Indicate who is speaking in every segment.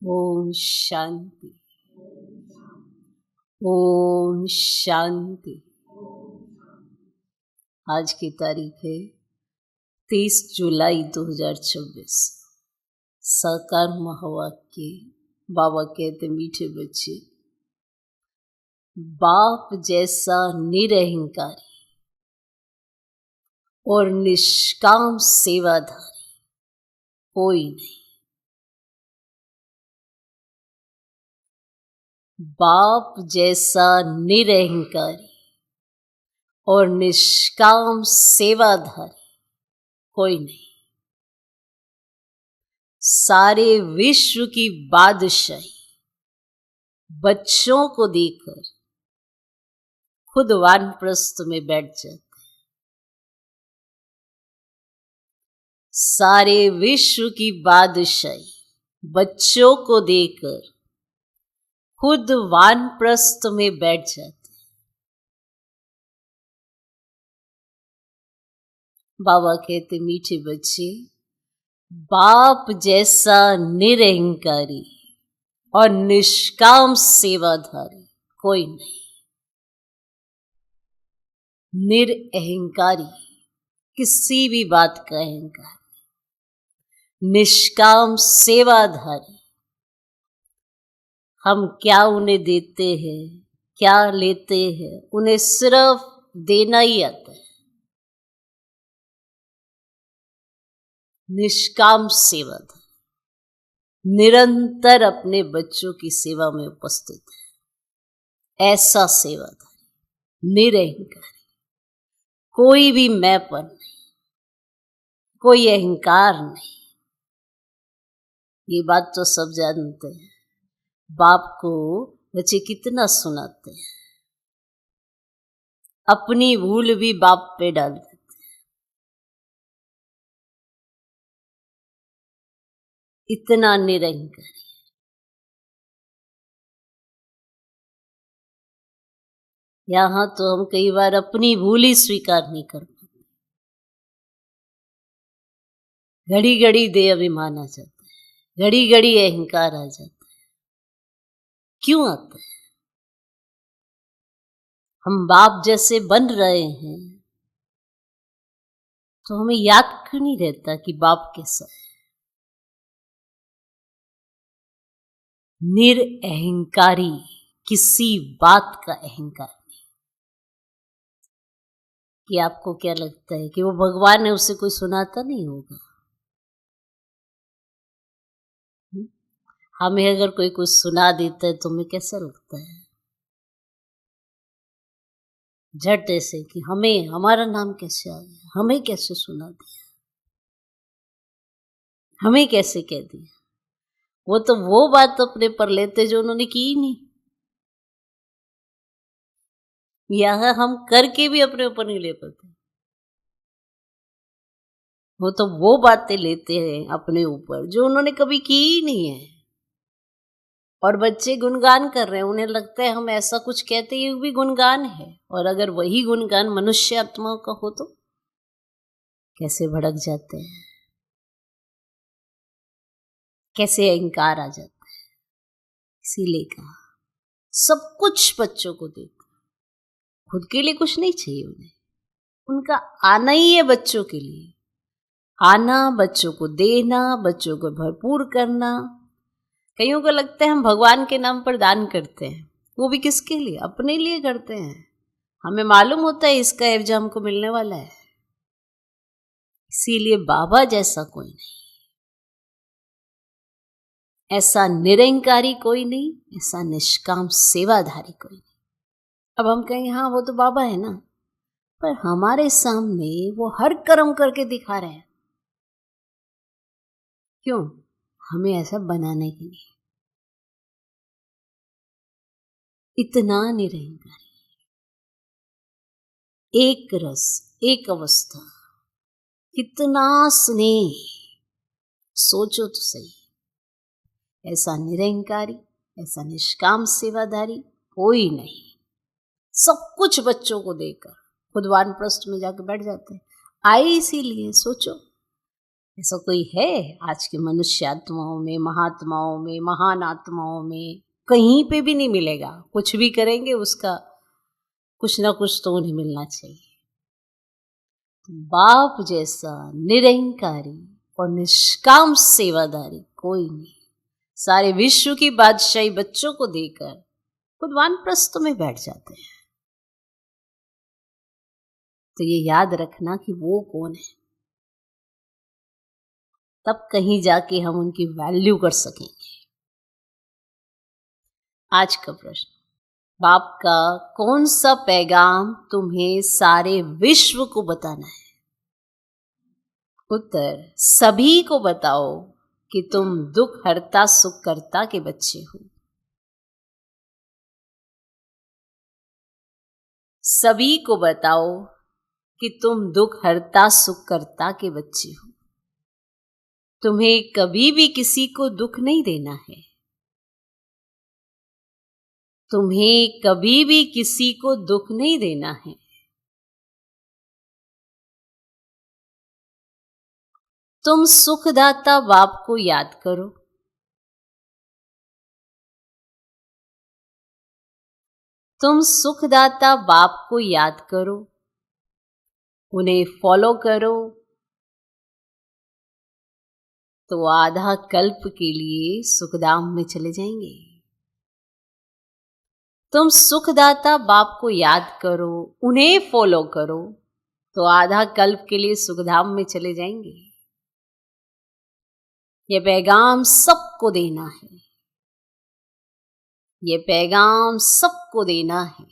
Speaker 1: ओम शांति। ओम शांति। आज की तारीख है 30 जुलाई 2026। साकार महावाक्य। बाबा कहते मीठे बच्चे, बाप जैसा निरहंकारी और निष्काम सेवाधारी कोई नहीं। बाप जैसा निरहंकारी और निष्काम सेवाधारी कोई नहीं। सारे विश्व की बादशाही बच्चों को देकर खुद वानप्रस्थ में बैठ जाते। सारे विश्व की बादशाही बच्चों को देकर खुद वानप्रस्थ में बैठ जाते। बाबा कहते मीठे बच्चे, बाप जैसा निरहंकारी और निष्काम सेवाधारी कोई नहीं। निरअहंकारी, किसी भी बात का अहंकार। निष्काम सेवाधारी, हम क्या उन्हें देते हैं, क्या लेते हैं, उन्हें सिर्फ देना ही आता है। निष्काम सेवाधारी निरंतर अपने बच्चों की सेवा में उपस्थित है। ऐसा सेवाधारी निरहंकारी, कोई भी मैंपन नहीं, कोई अहंकार नहीं। ये बात तो सब जानते हैं। बाप को बच्चे कितना सुनाते हैं, अपनी भूल भी बाप पे डाल देते हैं। इतना निरंकारी। यहां तो हम कई बार अपनी भूल ही स्वीकार नहीं कर पाते। घड़ी घड़ी दे अभिमान आ जाता है, घड़ी घड़ी अहंकार आ जाता है। क्यों आता है? हम बाप जैसे बन रहे हैं तो हमें याद क्यों नहीं रहता कि बाप कैसा है। निरअहंकारी, किसी बात का अहंकार नहीं। कि आपको क्या लगता है कि वो भगवान है, उसे कोई सुनाता नहीं होगा? हमें अगर कोई कुछ सुना देता है तो हमें कैसा लगता है? झट ऐसे कि हमें हमारा नाम कैसे आ गया, हमें कैसे सुना दिया, हमें कैसे कह दिया। वो तो वो बात अपने पर लेते जो उन्होंने की ही नहीं। यह हम करके भी अपने ऊपर नहीं ले पाते। वो तो वो बातें लेते हैं अपने ऊपर जो उन्होंने कभी की ही नहीं है। और बच्चे गुणगान कर रहे हैं, उन्हें लगता है हम ऐसा कुछ कहते ये भी गुणगान है। और अगर वही गुणगान मनुष्य आत्माओं का हो तो कैसे भड़क जाते हैं, कैसे अहंकार आ जाता है। इसीलिए कहा सब कुछ बच्चों को देकर, खुद के लिए कुछ नहीं चाहिए उन्हें। उनका आना ही है बच्चों के लिए। आना, बच्चों को देना, बच्चों को भरपूर करना। कईयों को लगता है हम भगवान के नाम पर दान करते हैं, वो भी किसके लिए? अपने लिए करते हैं। हमें मालूम होता है इसका एवज हमको मिलने वाला है। इसीलिए बाबा जैसा कोई नहीं, ऐसा निरंकारी कोई नहीं, ऐसा निष्काम सेवाधारी कोई नहीं। अब हम कहेंगे हाँ वो तो बाबा है ना, पर हमारे सामने वो हर कर्म करके दिखा रहे हैं। क्यों? हमें ऐसा बनाने के लिए। इतना निरंकारी, एक रस, एक अवस्था, कितना स्नेह। सोचो तो सही, ऐसा निरंकारी, ऐसा निष्काम सेवाधारी कोई नहीं। सब कुछ बच्चों को देकर खुद वानप्रस्थ में जाकर बैठ जाते हैं। आए इसीलिए। सोचो ऐसा कोई है आज के मनुष्य आत्माओं में, महात्माओं में, महान आत्माओं में? कहीं पे भी नहीं मिलेगा। कुछ भी करेंगे उसका कुछ ना कुछ तो उन्हें मिलना चाहिए। बाप जैसा निरंकारी और निष्काम सेवादारी कोई नहीं। सारे विश्व की बादशाही बच्चों को देकर खुद वानप्रस्थ में बैठ जाते हैं। तो ये याद रखना कि वो कौन है, तब कहीं जाके हम उनकी वैल्यू कर सकेंगे। आज का प्रश्न, बाप का कौन सा पैगाम तुम्हें सारे विश्व को बताना है? उत्तर, सभी को बताओ कि तुम दुख हरता सुख करता के बच्चे हो। सभी को बताओ कि तुम दुख हरता सुख करता के बच्चे हो। तुम्हें कभी भी किसी को दुख नहीं देना है। तुम्हें कभी भी किसी को दुख नहीं देना है। तुम सुखदाता बाप को याद करो। तुम सुखदाता बाप को याद करो, उन्हें फॉलो करो, तो आधा कल्प के लिए सुखधाम में चले जाएंगे। तुम सुखदाता बाप को याद करो, उन्हें फॉलो करो, तो आधा कल्प के लिए सुखधाम में चले जाएंगे। ये पैगाम सबको देना है। ये पैगाम सबको देना है।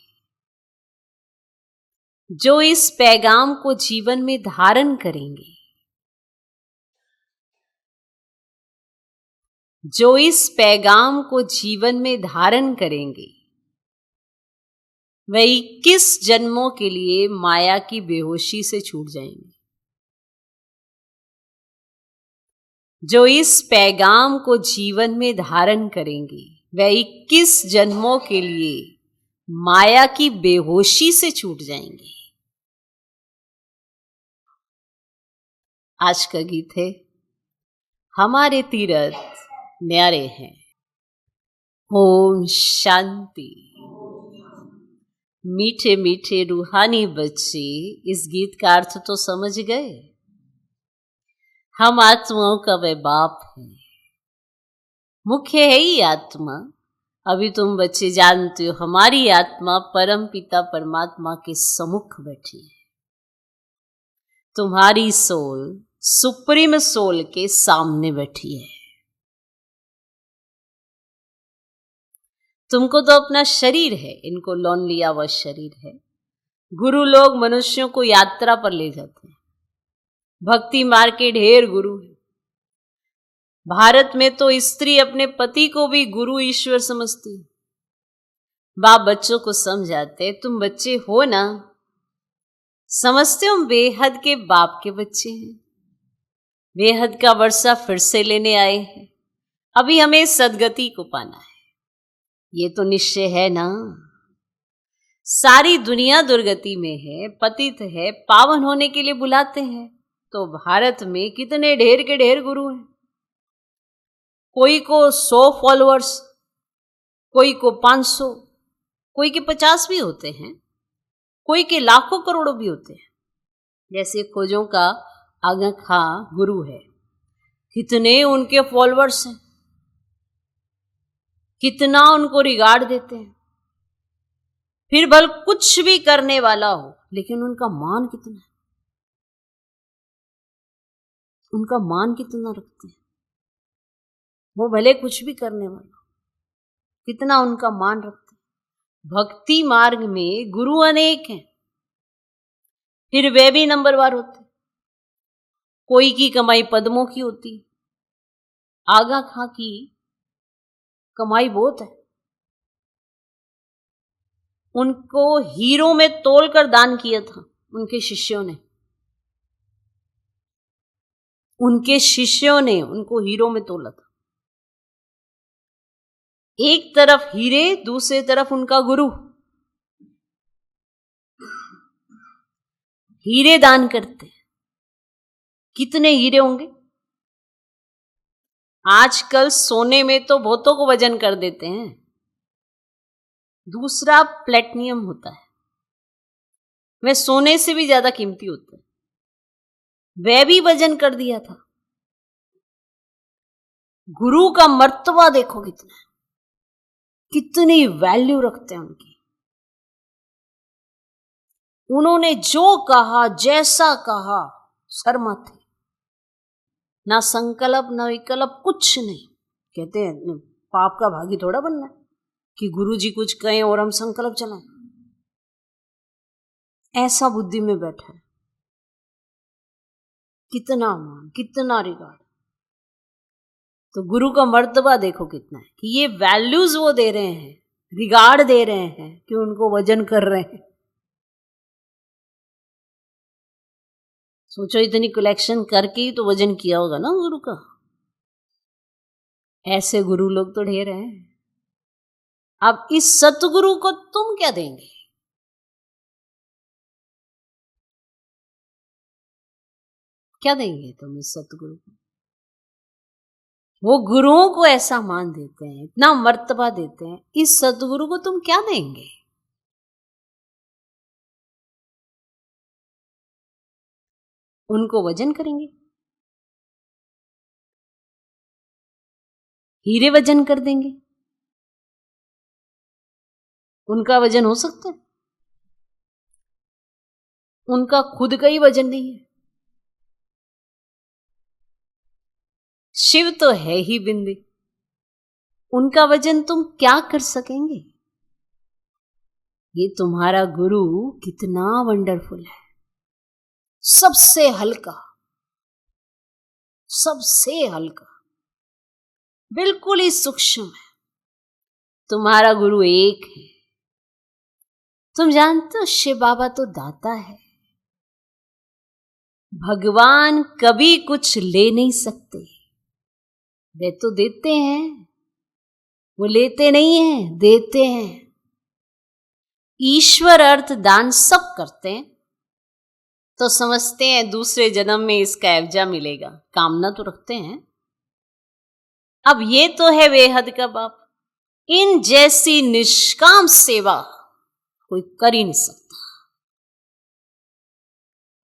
Speaker 1: जो इस पैगाम को जीवन में धारण करेंगे, जो इस पैगाम को जीवन में धारण करेंगे, वे 21 जन्मों के लिए माया की बेहोशी से छूट जाएंगे। जो इस पैगाम को जीवन में धारण करेंगे, वे 21 जन्मों के लिए माया की बेहोशी से छूट जाएंगे। आज का गीत है, हमारे तीरथ न्यारे हैं। ओम शांति। मीठे मीठे रूहानी बच्चे इस गीत का अर्थ तो समझ गए। हम आत्माओं का वह बाप है, मुख्य है ही आत्मा। अभी तुम बच्चे जानते हो, हमारी आत्मा परम पिता परमात्मा के सम्मुख बैठी है। तुम्हारी सोल सुप्रीम सोल के सामने बैठी है। तुमको तो अपना शरीर है, इनको लोन लिया हुआ शरीर है। गुरु लोग मनुष्यों को यात्रा पर ले जाते हैं। भक्ति मार्ग के ढेर गुरु है। भारत में तो स्त्री अपने पति को भी गुरु ईश्वर समझती है। बाप बच्चों को समझाते, तुम बच्चे हो ना, समझते हो बेहद के बाप के बच्चे हैं। बेहद का वर्षा फिर से लेने आए हैं। अभी हमें सदगति को पाना है, ये तो निश्चय है ना। सारी दुनिया दुर्गति में है, पतित है, पावन होने के लिए बुलाते हैं। तो भारत में कितने ढेर के ढेर गुरु हैं। कोई को 100 फॉलोअर्स, कोई को 500, कोई के 50 भी होते हैं, कोई के लाखों करोड़ों भी होते हैं। जैसे खोजों का आगा खां गुरु है, कितने उनके फॉलोअर्स हैं, कितना उनको रिगार्ड देते हैं। फिर भल कुछ भी करने वाला हो, लेकिन उनका मान कितना है, उनका मान कितना रखते हैं। वो भले कुछ भी करने वाला, कितना उनका मान रखते हैं। भक्ति मार्ग में गुरु अनेक हैं, फिर वे भी नंबरवार होते। कोई की कमाई पद्मों की होती, आगा खां की कमाई बहुत है। उनको हीरो में तोलकर दान किया था उनके शिष्यों ने। उनके शिष्यों ने उनको हीरो में तोला था। एक तरफ हीरे, दूसरी तरफ उनका गुरु। हीरे दान करते, कितने हीरे होंगे, आजकल सोने में तो बहुतों को वजन कर देते हैं। दूसरा प्लेटिनियम होता है, वह सोने से भी ज्यादा कीमती होता है, वह भी वजन कर दिया था। गुरु का मर्तबा देखो कितना है, कितनी वैल्यू रखते हैं उनकी। उन्होंने जो कहा, जैसा कहा, शर्मा थे, ना संकल्प ना विकल्प, कुछ नहीं। कहते हैं पाप का भागी थोड़ा बनना है कि गुरु जी कुछ कहें और हम संकल्प चलाएं। ऐसा बुद्धि में बैठा है। कितना मान, कितना रिगार्ड। तो गुरु का मर्तबा देखो कितना है कि ये वैल्यूज वो दे रहे हैं, रिगार्ड दे रहे हैं कि उनको वजन कर रहे हैं। सोचो इतनी कलेक्शन करके ही तो वजन किया होगा ना गुरु का। ऐसे गुरु लोग तो ढेर हैं। अब इस सतगुरु को तुम क्या देंगे? क्या देंगे तुम इस सतगुरु को? वो गुरुओं को ऐसा मान देते हैं, इतना मर्तबा देते हैं, इस सतगुरु को तुम क्या देंगे? उनको वजन करेंगे? हीरे वजन कर देंगे? उनका वजन हो सकता है? उनका खुद का ही वजन नहीं है। शिव तो है ही बिंदी, उनका वजन तुम क्या कर सकेंगे? ये तुम्हारा गुरु कितना वंडरफुल है, सबसे हल्का, सबसे हल्का, बिल्कुल ही सूक्ष्म है। तुम्हारा गुरु एक है। तुम जानते हो शिव बाबा तो दाता है। भगवान कभी कुछ ले नहीं सकते, वे तो देते हैं, वो लेते नहीं हैं, देते हैं। ईश्वर अर्थ दान सब करते हैं, तो समझते हैं दूसरे जन्म में इसका एवजा मिलेगा, कामना तो रखते हैं। अब ये तो है बेहद का बाप। इन जैसी निष्काम सेवा कोई कर ही नहीं सकता।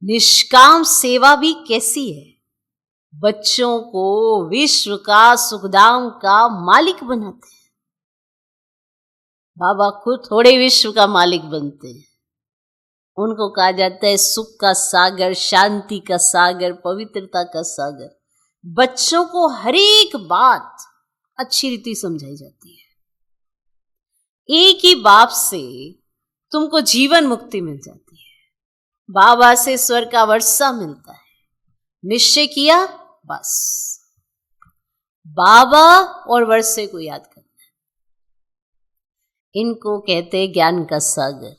Speaker 1: निष्काम सेवा भी कैसी है? बच्चों को विश्व का सुखधाम का मालिक बनाते हैं। बाबा खुद थोड़े विश्व का मालिक बनते हैं। उनको कहा जाता है सुख का सागर, शांति का सागर, पवित्रता का सागर। बच्चों को हर एक बात अच्छी रीति समझाई जाती है। एक ही बाप से तुमको जीवन मुक्ति मिल जाती है, बाबा से स्वर्ग का वर्षा मिलता है। निश्चय किया, बस बाबा और वर्षे को याद करना। इनको कहते हैं ज्ञान का सागर।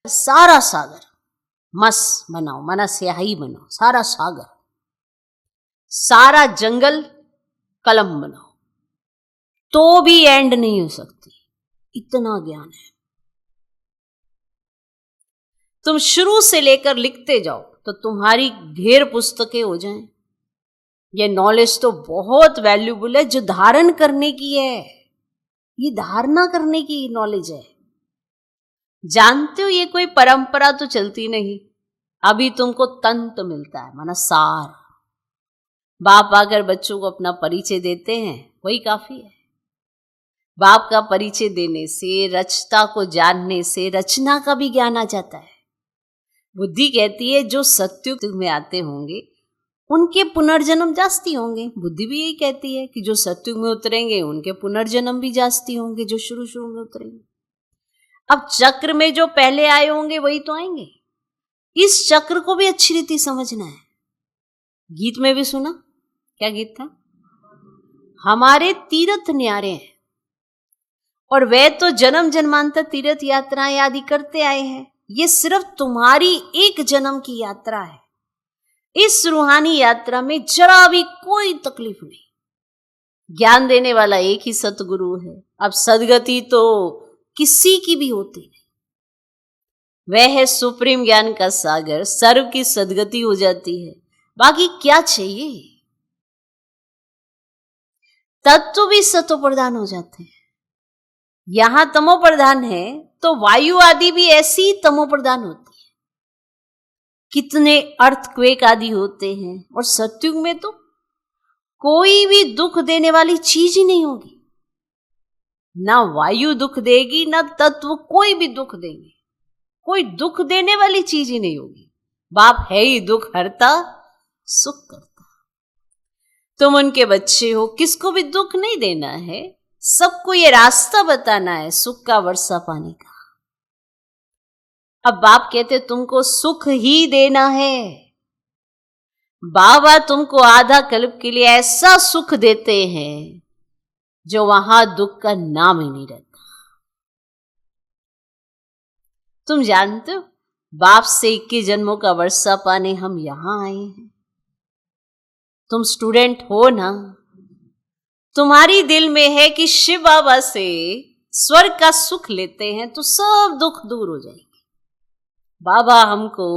Speaker 1: सारा सागर मस बनाओ, मना स्याही बनाओ, सारा सागर, सारा जंगल कलम बनाओ, तो भी एंड नहीं हो सकती, इतना ज्ञान है। तुम शुरू से लेकर लिखते जाओ तो तुम्हारी ढेर पुस्तकें हो जाएं। ये नॉलेज तो बहुत वैल्यूबल है, जो धारण करने की है, ये धारणा करने की नॉलेज है। जानते हो ये कोई परंपरा तो चलती नहीं। अभी तुमको तंत्र मिलता है, माना सार। बाप आकर बच्चों को अपना परिचय देते हैं, वही काफी है। बाप का परिचय देने से, रचता को जानने से रचना का भी ज्ञान आ जाता है। बुद्धि कहती है जो सत्युग में आते होंगे उनके पुनर्जन्म जास्ती होंगे। बुद्धि भी यही कहती है कि जो सत्युग में उतरेंगे उनके पुनर्जन्म भी जास्ती होंगे, जो शुरू शुरू में उतरेंगे। अब चक्र में जो पहले आए होंगे वही तो आएंगे। इस चक्र को भी अच्छी रीति समझना है। गीत में भी सुना, क्या गीत था? हमारे तीर्थ न्यारे हैं, और वे तो जन्म जन्मांतर तीर्थ यात्राएं आदि करते आए हैं। ये सिर्फ तुम्हारी एक जन्म की यात्रा है। इस रूहानी यात्रा में जरा भी कोई तकलीफ नहीं। ज्ञान देने वाला एक ही सतगुरु है। अब सदगति तो किसी की भी होती नहीं, वह है सुप्रीम ज्ञान का सागर। सर्व की सदगति हो जाती है, बाकी क्या चाहिए? तत्व भी सतो प्रधान हो जाते हैं। यहां तमो प्रधान है तो वायु आदि भी ऐसी ही तमो प्रधान होती है। कितने अर्थक्वेक आदि होते हैं, और सतयुग में तो कोई भी दुख देने वाली चीज ही नहीं होगी। ना वायु दुख देगी, ना तत्व कोई भी दुख देंगे। कोई दुख देने वाली चीज ही नहीं होगी। बाप है ही दुख हरता, सुख करता। तुम उनके बच्चे हो, किसको भी दुख नहीं देना है, सबको ये रास्ता बताना है सुख का वर्षा पाने का। अब बाप कहते तुमको सुख ही देना है। बाबा तुमको आधा कल्प के लिए ऐसा सुख देते हैं जो वहां दुख का नाम ही नहीं रहता। तुम जानते हो, बाप से 21 जन्मों का वर्षा पाने हम यहां आए हैं। तुम स्टूडेंट हो ना, तुम्हारी दिल में है कि शिव बाबा से स्वर्ग का सुख लेते हैं तो सब दुख दूर हो जाएंगे। बाबा हमको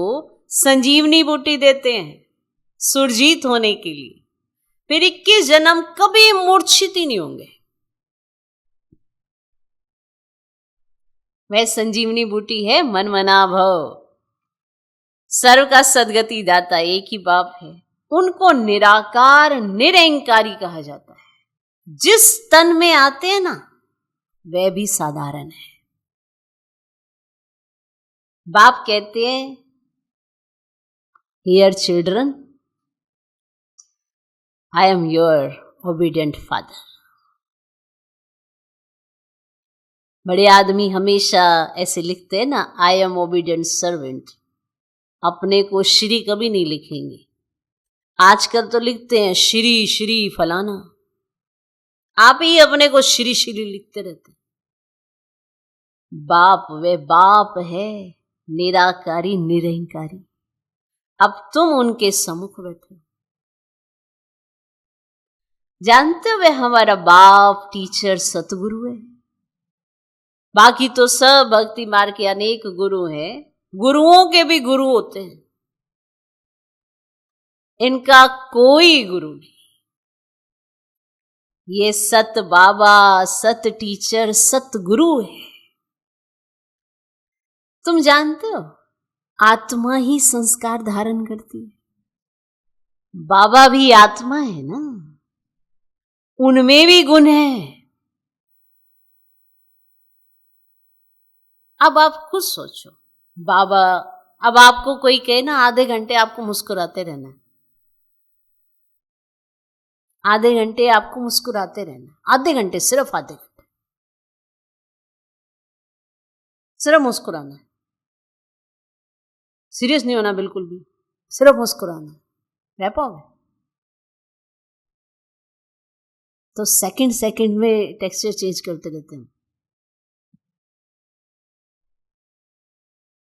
Speaker 1: संजीवनी बूटी देते हैं सुरजीत होने के लिए, फिर 21 जन्म कभी मूर्छित ही नहीं होंगे। वह संजीवनी बूटी है मन मना भव। सर्व का सदगति दाता एक ही बाप है। उनको निराकार निरंकारी कहा जाता है। जिस तन में आते हैं ना, वह भी साधारण है। बाप कहते हैं, here children, I am your obedient father. बड़े आदमी हमेशा ऐसे लिखते हैं ना, आई एम ओबीडियंट सर्वेंट। अपने को श्री कभी नहीं लिखेंगे। आजकल तो लिखते हैं श्री श्री फलाना। आप ही अपने को श्री श्री लिखते रहते। बाप वे बाप है, निराकारी निरंकारी। अब तुम उनके सम्मुख बैठे। जानते हो, वे हमारा बाप, टीचर, सतगुरु है। बाकी तो सब भक्ति मार्ग के अनेक गुरु हैं। गुरुओं के भी गुरु होते हैं। इनका कोई गुरु नहीं। ये सत बाबा, सत टीचर, सत गुरु है। तुम जानते हो, आत्मा ही संस्कार धारण करती है। बाबा भी आत्मा है ना, उनमें भी गुण है। अब आप खुद सोचो, बाबा, अब आपको कोई कहे ना आधे घंटे आपको मुस्कुराते रहना है, आधे घंटे आपको मुस्कुराते रहना, आधे घंटे, सिर्फ आधे घंटे सिर्फ मुस्कुराना है। सीरियस नहीं होना बिल्कुल भी, सिर्फ मुस्कुराना। रह पाओगे? तो सेकंड सेकंड में टेक्सचर चेंज करते रहते हैं।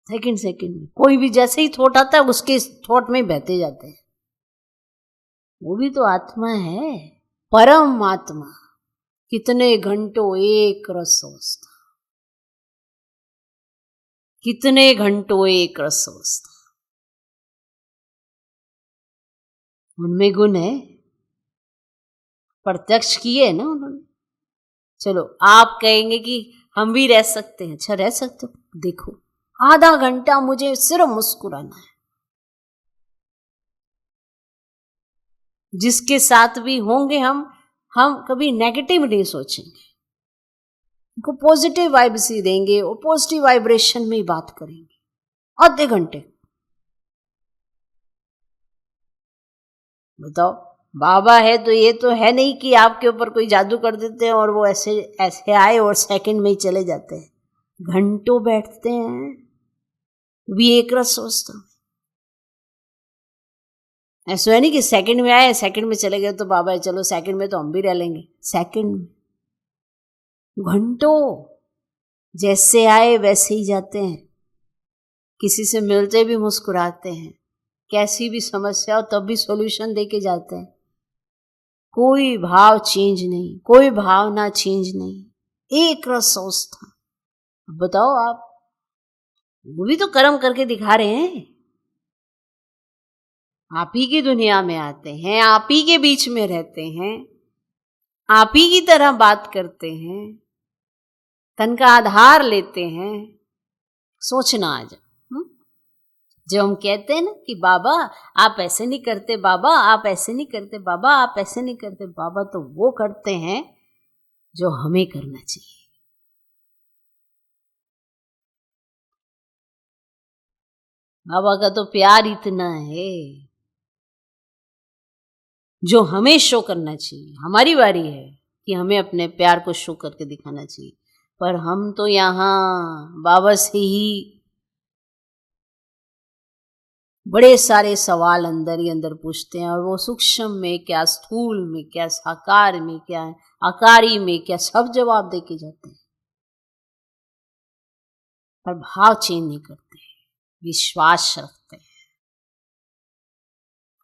Speaker 1: सेकंड सेकंड में कोई भी जैसे ही थॉट आता है उसके थॉट में बहते जाते हैं। वो भी तो आत्मा है, परम आत्मा। कितने घंटों एक रस अवस्था, कितने घंटों एक रस अवस्था। उनमें गुण है, प्रत्यक्ष किए ना उन्होंने। चलो आप कहेंगे कि हम भी रह सकते हैं। अच्छा, रह सकते हो। देखो, आधा घंटा मुझे सिर्फ मुस्कुराना है। जिसके साथ भी होंगे हम कभी नेगेटिव नहीं सोचेंगे, उनको पॉजिटिव वाइब्स ही देंगे और पॉजिटिव वाइब्रेशन में ही बात करेंगे आधे घंटे। बताओ, बाबा है तो ये तो है नहीं कि आपके ऊपर कोई जादू कर देते हैं और वो ऐसे ऐसे आए और सेकंड में ही चले जाते हैं। घंटों बैठते हैं, भी एक रस सोचता। ऐसा है नहीं कि सेकंड में आए सेकंड में चले गए तो बाबा है, चलो सेकंड में तो हम भी रह लेंगे। सेकंड में, घंटों जैसे आए वैसे ही जाते हैं। किसी से मिलते भी मुस्कुराते हैं, कैसी भी समस्या हो तब भी सॉल्यूशन देके जाते हैं। कोई भाव चेंज नहीं, कोई भावना चेंज नहीं, एक रस अवस्था। बताओ आप, वो भी तो कर्म करके दिखा रहे हैं। आप ही की दुनिया में आते हैं, आप ही के बीच में रहते हैं, आप ही की तरह बात करते हैं, तन का आधार लेते हैं। सोचना आज जो हम कहते हैं ना कि बाबा आप ऐसे नहीं करते, बाबा आप ऐसे नहीं करते, बाबा आप ऐसे नहीं करते, बाबा तो वो करते हैं जो हमें करना चाहिए। बाबा का तो प्यार इतना है जो हमें शो करना चाहिए। हमारी बारी है कि हमें अपने प्यार को शो करके दिखाना चाहिए, पर हम तो यहाँ बाबा से ही बड़े सारे सवाल अंदर ही अंदर पूछते हैं, और वो सूक्ष्म में क्या, स्थूल में क्या, साकार में क्या, आकारी में क्या, सब जवाब दे के जाते हैं, पर भाव चेंज नहीं करते, विश्वास रखते हैं।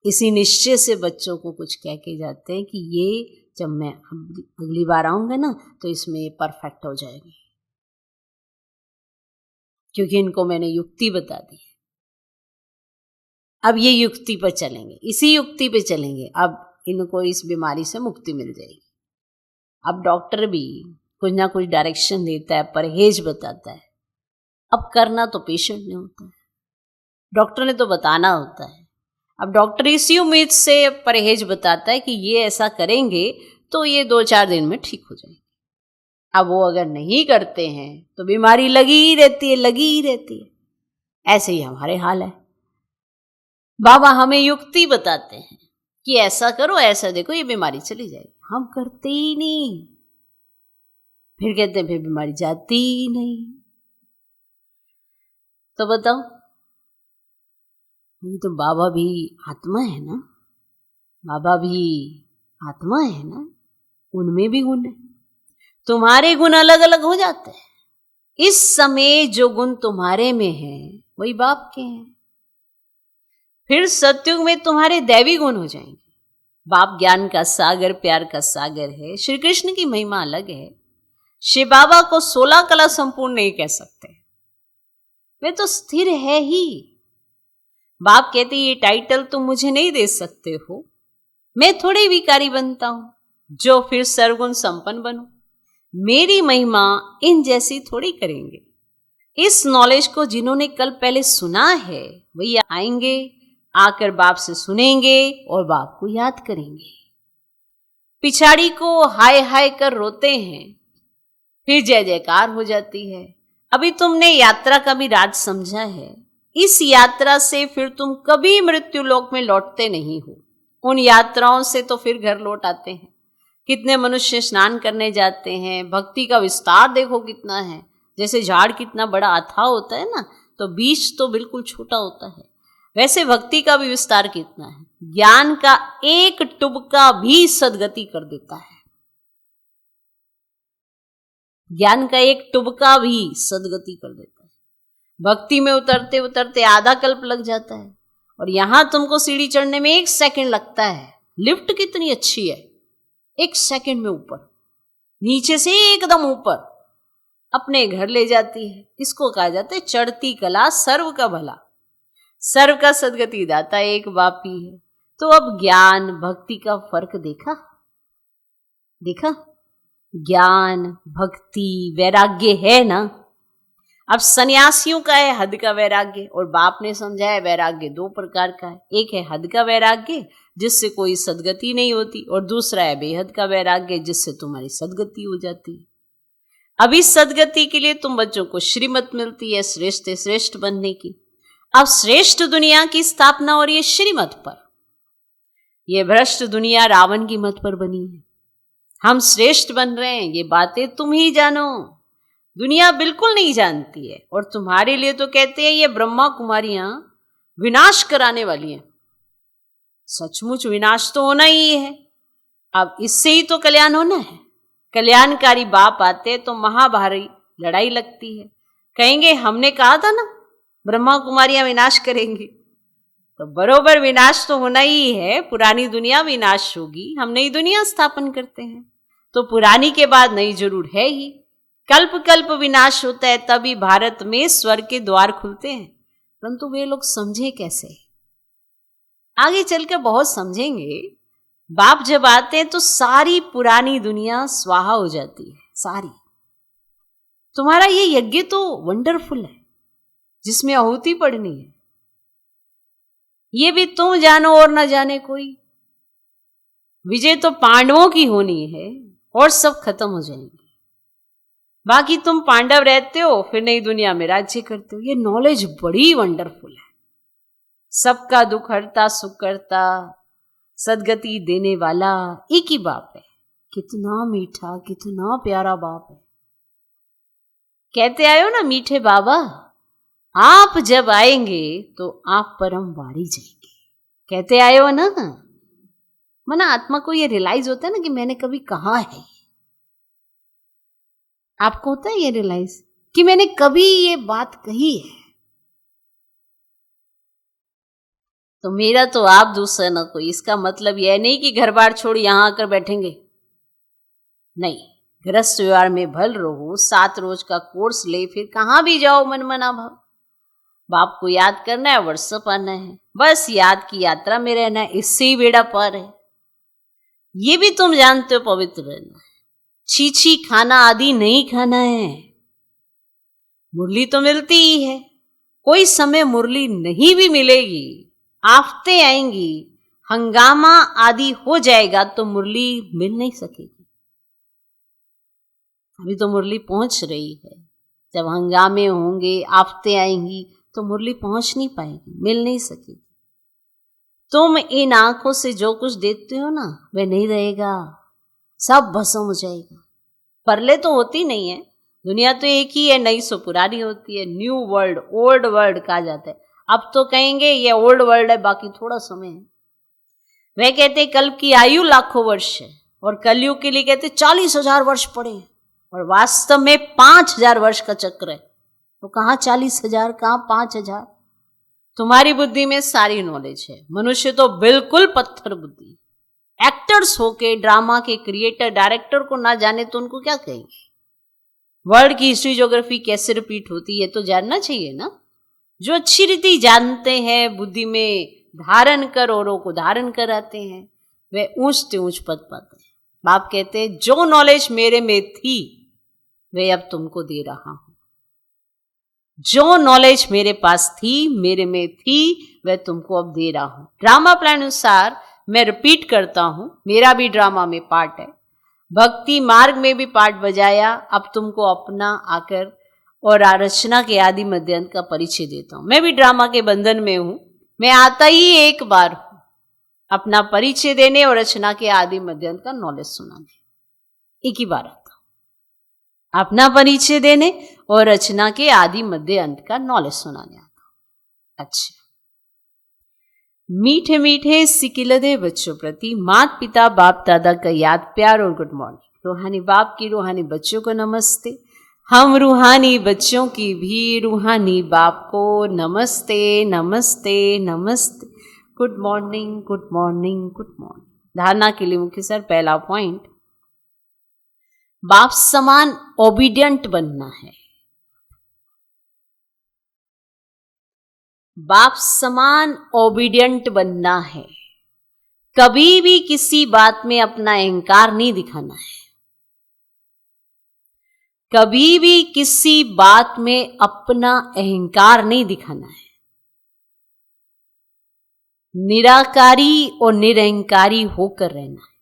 Speaker 1: इसी निश्चय से बच्चों को कुछ कह के जाते हैं कि ये जब मैं अगली बार आऊंगा ना तो इसमें ये परफेक्ट हो जाएगी, क्योंकि इनको मैंने युक्ति बता दी है। अब ये युक्ति पर चलेंगे, इसी युक्ति पे चलेंगे, अब इनको इस बीमारी से मुक्ति मिल जाएगी। अब डॉक्टर भी कुछ ना कुछ डायरेक्शन देता है, परहेज बताता है। अब करना तो पेशेंट ने होता है, डॉक्टर ने तो बताना होता है। अब डॉक्टर इसी उम्मीद से परहेज बताता है कि ये ऐसा करेंगे तो ये 2-4 दिन में ठीक हो जाएंगे। अब वो अगर नहीं करते हैं तो बीमारी लगी ही रहती है, लगी ही रहती है। ऐसे ही हमारे हाल है। बाबा हमें युक्ति बताते हैं कि ऐसा करो, ऐसा देखो, ये बीमारी चली जाएगी। हम करते ही नहीं, फिर कहते हैं फिर बीमारी जाती ही नहीं। तो बताओ, तो बाबा भी आत्मा है ना, बाबा भी आत्मा है ना, उनमें भी गुण है। तुम्हारे गुण अलग अलग हो जाते हैं। इस समय जो गुण तुम्हारे में है वही बाप के हैं। फिर सतयुग में तुम्हारे दैवी गुण हो जाएंगे। बाप ज्ञान का सागर, प्यार का सागर है। श्री कृष्ण की महिमा अलग है। शिव बाबा को 16 कला संपूर्ण नहीं कह सकते, वे तो स्थिर है ही। बाप कहते ये टाइटल तुम मुझे नहीं दे सकते हो, मैं थोड़ी विकारी बनता हूं जो फिर सर्वगुण संपन्न बनूं। मेरी महिमा इन जैसी थोड़ी करेंगे। इस नॉलेज को जिन्होंने कल पहले सुना है वही आएंगे, आकर बाप से सुनेंगे और बाप को याद करेंगे। पिछाड़ी को हाय हाय कर रोते हैं, फिर जय जयकार हो जाती है। अभी तुमने यात्रा का भी राज समझा है। इस यात्रा से फिर तुम कभी मृत्यु लोक में लौटते नहीं हो। उन यात्राओं से तो फिर घर लौट आते हैं। कितने मनुष्य स्नान करने जाते हैं, भक्ति का विस्तार देखो कितना है। जैसे झाड़ कितना बड़ा अथाह होता है ना, तो बीज तो बिल्कुल छोटा होता है, वैसे भक्ति का भी विस्तार कितना है। ज्ञान का एक टुबका भी सदगति कर देता है। ज्ञान का एक टुबका भी सदगति कर देता है। भक्ति में उतरते उतरते आधा कल्प लग जाता है, और यहां तुमको सीढ़ी चढ़ने में 1 सेकंड लगता है। लिफ्ट कितनी अच्छी है, 1 सेकंड में ऊपर, नीचे से एकदम ऊपर अपने घर ले जाती है। इसको कहा जाता है चढ़ती कला सर्व का भला। सर्व का सदगति दाता एक बाप ही है। तो अब ज्ञान भक्ति का फर्क देखा, ज्ञान भक्ति वैराग्य है ना। अब सन्यासियों का है हद का वैराग्य, और बाप ने समझाया वैराग्य 2 प्रकार का है। एक है हद का वैराग्य जिससे कोई सदगति नहीं होती, और दूसरा है बेहद का वैराग्य जिससे तुम्हारी सदगति हो जाती है। अब इस सदगति के लिए तुम बच्चों को श्रीमत मिलती है श्रेष्ठ श्रेष्ठ बनने की। अब श्रेष्ठ दुनिया की स्थापना हो रही है श्रीमत पर। यह भ्रष्ट दुनिया रावण की मत पर बनी है। हम श्रेष्ठ बन रहे हैं, ये बातें तुम ही जानो, दुनिया बिल्कुल नहीं जानती है। और तुम्हारे लिए तो कहते हैं ये ब्रह्मा कुमारियां विनाश कराने वाली हैं। सचमुच विनाश तो होना ही है। अब इससे ही तो कल्याण होना है। कल्याणकारी बाप आते तो महाभारी लड़ाई लगती है। कहेंगे हमने कहा था ना ब्रह्मा कुमारियां विनाश करेंगी, तो बरोबर विनाश तो होना ही है। पुरानी दुनिया विनाश होगी, हम नई दुनिया स्थापन करते हैं, तो पुरानी के बाद नई जरूर है ही। कल्प कल्प विनाश होता है, तभी भारत में स्वर्ग के द्वार खुलते हैं। परंतु वे लोग समझे कैसे? आगे चलकर बहुत समझेंगे। बाप जब आते हैं तो सारी पुरानी दुनिया स्वाहा हो जाती है, सारी। तुम्हारा ये यज्ञ तो वंडरफुल है जिसमें आहुति पड़नी है, ये भी तुम जानो और ना जाने कोई। विजय तो पांडवों की होनी है और सब खत्म हो जाएंगे। बाकी तुम पांडव रहते हो, फिर नई दुनिया में राज्य करते हो। ये नॉलेज बड़ी वंडरफुल है। सबका दुख हरता, सुख करता, सदगति देने वाला एक ही बाप है। कितना मीठा, कितना प्यारा बाप है। कहते आए हो ना मीठे बाबा, आप जब आएंगे तो आप परम वारी जाएंगे। कहते आए हो ना। मना आत्मा को ये रियलाइज होता है ना कि मैंने कभी कहा है। आपको होता है ये रियलाइज कि मैंने कभी ये बात कही है। तो मेरा तो आप दूसरा ना कोई, इसका मतलब यह नहीं कि घर बार छोड़ यहां आकर बैठेंगे। नहीं, गृहस्थ व्यवहार में भल रहो, 7 रोज का कोर्स ले, फिर कहां भी जाओ मन मना भाव। बाप को याद करना है, व्हाट्सअप आना है, बस याद की यात्रा में रहना है, इससे ही बेड़ा पार है। ये भी तुम जानते हो, पवित्र रहना है, छीछी खाना आदि नहीं खाना है। मुरली तो मिलती ही है, कोई समय मुरली नहीं भी मिलेगी, आफतें आएंगी, हंगामा आदि हो जाएगा तो मुरली मिल नहीं सकेगी। अभी तो मुरली पहुंच रही है, जब हंगामे होंगे, आफतें आएंगी तो मुरली पहुंच नहीं पाएगी, मिल नहीं सकेगी। तुम इन आंखों से जो कुछ देखते हो ना, वह नहीं रहेगा, सब भस्म हो जाएगा। परले तो होती नहीं है, दुनिया तो एक ही है, नई सो पुरानी होती है। न्यू वर्ल्ड, ओल्ड वर्ल्ड कहा जाता है। अब तो कहेंगे ये ओल्ड वर्ल्ड है, बाकी थोड़ा समय है। वह कहते कल की आयु लाखों वर्ष है, और कलयुग के लिए कहते 40,000 वर्ष पड़े, और वास्तव में 5,000 वर्ष का चक्र है। तो कहाँ 40,000, कहाँ 5,000? तुम्हारी बुद्धि में सारी नॉलेज है। मनुष्य तो बिल्कुल पत्थर बुद्धि। एक्टर्स होके ड्रामा के क्रिएटर, डायरेक्टर को ना जाने तो उनको क्या कहेंगे? वर्ल्ड की हिस्ट्री ज्योग्राफी कैसे रिपीट होती है तो जानना चाहिए ना। जो अच्छी रीति जानते हैं, बुद्धि में धारण कर औरों को धारण कराते हैं, वे ऊंच से ऊंच पद पाते हैं। बाप कहते हैं जो नॉलेज मेरे में थी वे अब तुमको दे रहा हूं। जो नॉलेज मेरे पास थी, मेरे में थी, वह तुमको अब दे रहा हूं। ड्रामा प्लान अनुसार मैं रिपीट करता हूं, मेरा भी ड्रामा में पार्ट है, भक्ति मार्ग में भी पार्ट बजाया। अब तुमको अपना आकर और आरचना के आदि मध्यांत का परिचय देता हूं। मैं भी ड्रामा के बंधन में हूं, मैं आता ही एक बार हूं अपना परिचय देने और रचना के आदि मध्यांत का नॉलेज सुनाने। एक ही बार आता हूं अपना परिचय देने और रचना के आदि मध्य अंत का नॉलेज सुनाने आता। अच्छा, मीठे मीठे सिकिलदे बच्चों प्रति माता पिता बाप दादा का याद, प्यार और गुड मॉर्निंग। रूहानी बाप की रूहानी बच्चों को नमस्ते। हम रूहानी बच्चों की भी रूहानी बाप को नमस्ते नमस्ते नमस्ते। Good morning good morning good morning. धारणा के लिए मुख्य सर, पहला पॉइंट, बाप समान ओबीडियंट बनना है। बाप समान ओबीडियंट बनना है। कभी भी किसी बात में अपना अहंकार नहीं दिखाना है। कभी भी किसी बात में अपना अहंकार नहीं दिखाना है। निराकारी और निरहंकारी होकर रहना है।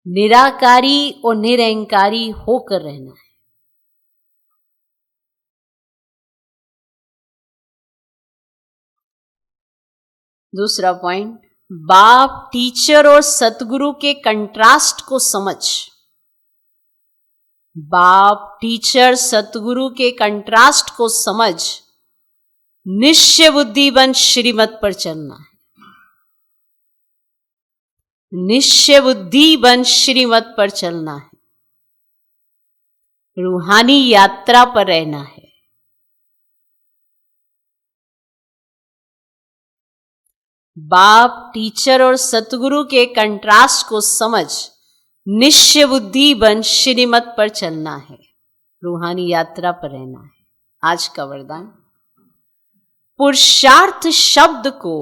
Speaker 1: निराकारी और निरहंकारी होकर रहना है। दूसरा पॉइंट, बाप टीचर और सतगुरु के कंट्रास्ट को समझ। बाप टीचर सतगुरु के कंट्रास्ट को समझ निश्चय बुद्धि बन श्रीमत पर चलना है। निश्चय बुद्धि बन श्रीमत पर चलना है। रूहानी यात्रा पर रहना है। बाप टीचर और सतगुरु के कंट्रास्ट को समझ निश्चय बुद्धि बन श्रीमत पर चलना है। रूहानी यात्रा पर रहना है। आज का वरदान, पुरुषार्थ शब्द को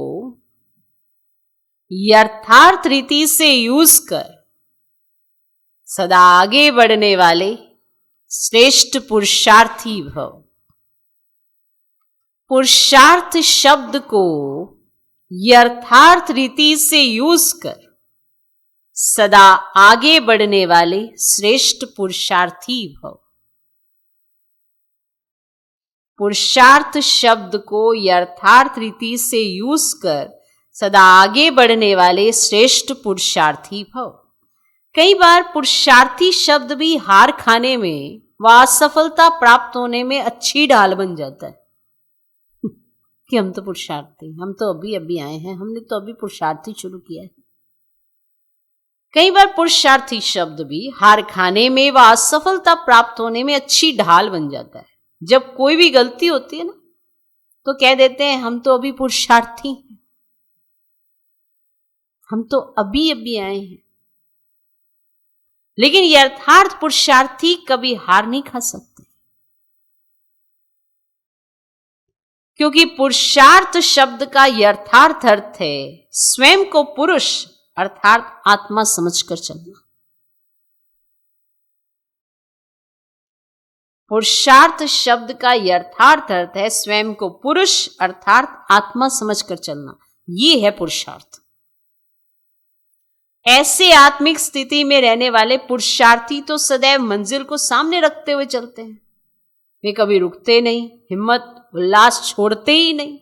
Speaker 1: यथार्थ रीति से यूज कर सदा आगे बढ़ने वाले श्रेष्ठ पुरुषार्थी भव। पुरुषार्थ शब्द को यथार्थ रीति से यूज कर सदा आगे बढ़ने वाले श्रेष्ठ पुरुषार्थी भव। पुरुषार्थ शब्द को यथार्थ रीति से यूज कर सदा आगे बढ़ने वाले श्रेष्ठ पुरुषार्थी भव। कई बार पुरुषार्थी शब्द भी हार खाने में व असफलता प्राप्त होने में अच्छी ढाल बन जाता है कि हम तो पुरुषार्थी, हम तो अभी आए हैं, हमने तो अभी पुरुषार्थी शुरू किया है। कई बार पुरुषार्थी शब्द भी हार खाने में व असफलता प्राप्त होने में अच्छी ढाल बन जाता है। जब कोई भी गलती होती है ना, तो कह देते हैं हम तो अभी पुरुषार्थी हैं, हम तो अभी आए हैं। लेकिन यथार्थ पुरुषार्थी कभी हार नहीं खा सकते, क्योंकि पुरुषार्थ शब्द का यथार्थ अर्थ है स्वयं को पुरुष अर्थात आत्मा समझकर चलना। पुरुषार्थ शब्द का यथार्थ अर्थ है स्वयं को पुरुष अर्थात आत्मा समझकर चलना। ये है पुरुषार्थ। ऐसे आत्मिक स्थिति में रहने वाले पुरुषार्थी तो सदैव मंजिल को सामने रखते हुए चलते हैं। वे कभी रुकते नहीं, हिम्मत उल्लास छोड़ते ही नहीं।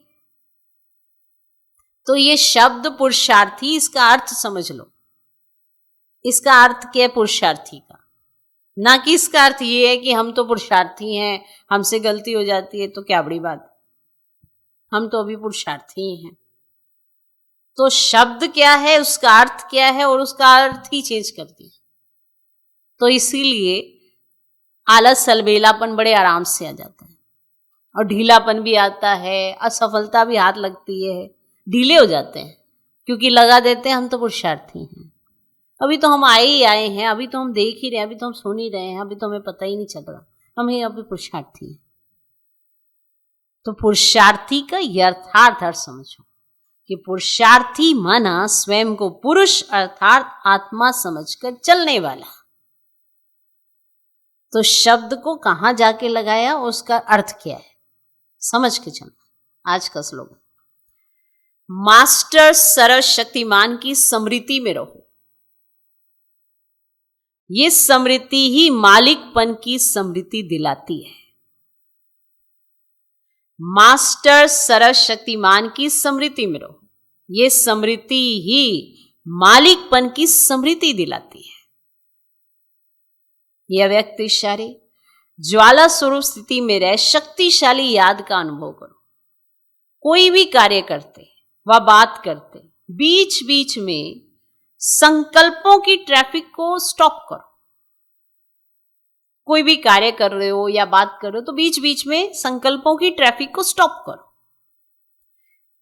Speaker 1: तो ये शब्द पुरुषार्थी, इसका अर्थ समझ लो। इसका अर्थ क्या है पुरुषार्थी का? ना कि इसका अर्थ ये है कि हम तो पुरुषार्थी हैं, हमसे गलती हो जाती है तो क्या बड़ी बात, हम तो अभी पुरुषार्थी हैं। तो शब्द क्या है, उसका अर्थ क्या है, और उसका अर्थ ही चेंज कर दिया। तो इसीलिए आलस अलबेलापन बड़े आराम से आ जाता है, और ढीलापन भी आता है, असफलता भी हाथ लगती है, ढीले हो जाते हैं, क्योंकि लगा देते हैं हम तो पुरुषार्थी हैं, अभी तो हम आए ही आए हैं, अभी तो हम देख ही रहे हैं, अभी तो हम सुन ही रहे हैं, अभी तो हमें पता ही नहीं चल रहा, हम ही अभी पुरुषार्थी हैं। तो पुरुषार्थी का यथार्थ अर्थ समझो कि पुरुषार्थी माना स्वयं को पुरुष अर्थात आत्मा समझकर चलने वाला। तो शब्द को कहां जाके लगाया, उसका अर्थ क्या है समझ के चलना। आज का स्लोगन, मास्टर सर्वशक्तिमान की स्मृति में रहो। ये स्मृति ही मालिकपन की स्मृति दिलाती है। मास्टर सर्वशक्तिमान की स्मृति में रहो, ये स्मृति ही मालिकपन की स्मृति दिलाती है। यह व्यक्ति इशारे ज्वाला स्वरूप स्थिति में रह शक्तिशाली याद का अनुभव करो। कोई भी कार्य करते व बात करते बीच बीच में संकल्पों की ट्रैफिक को स्टॉप करो। कोई भी कार्य कर रहे हो या बात कर रहे हो तो बीच बीच में संकल्पों की ट्रैफिक को स्टॉप करो।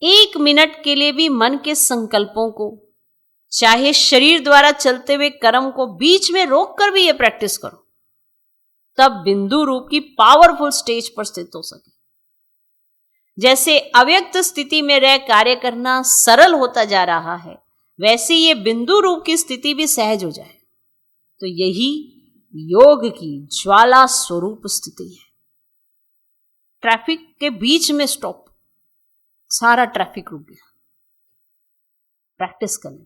Speaker 1: 1 मिनट के लिए भी मन के संकल्पों को, चाहे शरीर द्वारा चलते हुए कर्म को बीच में रोक कर भी ये प्रैक्टिस करो, तब बिंदु रूप की पावरफुल स्टेज पर स्थित हो सके। जैसे अव्यक्त स्थिति में रह कार्य करना सरल होता जा रहा है, वैसे ये बिंदु रूप की स्थिति भी सहज हो जाए। तो यही योग की ज्वाला स्वरूप स्थिति है। ट्रैफिक के बीच में स्टॉप, सारा ट्रैफिक रुक गया। प्रैक्टिस करने।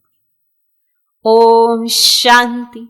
Speaker 1: ओम शांति।